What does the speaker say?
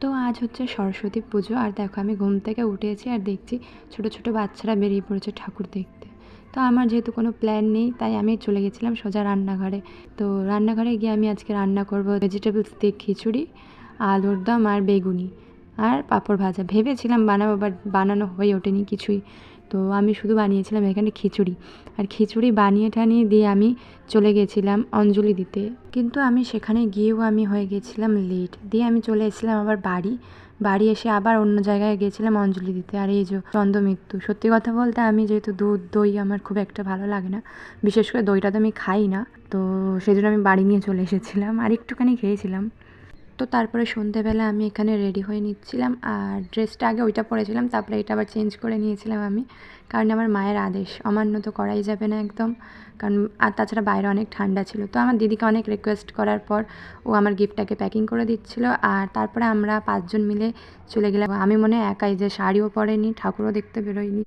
তো আজ হচ্ছে সরস্বতী পুজো, আর দেখো আমি ঘুম থেকে উঠেছি আর দেখছি ছোট ছোট বাচ্চারা বেরিয়ে পড়েছে ঠাকুর দেখতে। তো আমার যেহেতু কোনো প্ল্যান নেই, তাই আমি চলে গেছিলাম সোজা রান্নাঘরে। তো রান্নাঘরে গিয়ে আমি আজকে রান্না করব ভেজিটেবলস দিয়ে খিচুড়ি, আলুর দম আর বেগুনি আর পাঁপড় ভাজা। ভেবেছিলাম বানাবো, বাট বানানো হয়ে ওঠেনি কিছুই। তো আমি শুধু বানিয়েছিলাম এখানে খিচুড়ি, আর খিচুড়ি বানিয়ে টানিয়ে দিয়ে আমি চলে গেছিলাম অঞ্জলি দিতে। কিন্তু আমি সেখানে গিয়েও আমি হয়ে গেছিলাম লেট, দিয়ে আমি চলে এসেছিলাম আবার বাড়ি এসে আবার অন্য জায়গায় গেছিলাম অঞ্জলি দিতে। আর এই যে চন্দ্রমৃত্যু, সত্যি কথা বলতে আমি যেহেতু দুধ দই আমার খুব একটা ভালো লাগে না, বিশেষ করে দইটা তো আমি খাই না, তো সেই জন্য আমি বাড়ি নিয়ে চলে এসেছিলাম আর একটুখানি খেয়েছিলাম। তো তারপরে সন্ধেবেলা আমি এখানে রেডি হয়ে নিচ্ছিলাম, আর ড্রেসটা আগে ওইটা পরেছিলাম, তারপরে এটা আবার চেঞ্জ করে নিয়েছিলাম আমি, কারণ আমার মায়ের আদেশ অমান্য তো করাই যাবে না একদম। কারণ আর তাছাড়া বাইরে অনেক ঠান্ডা ছিল। তো আমার দিদিকে অনেক রিকোয়েস্ট করার পর ও আমার গিফটটাকে প্যাকিং করে দিচ্ছিল, আর তারপরে আমরা 5 জন মিলে চলে গেলাম। আমি মনে হয় একাই, যে শাড়িও পরেনি, ঠাকুরও দেখতে বেরোয়নি।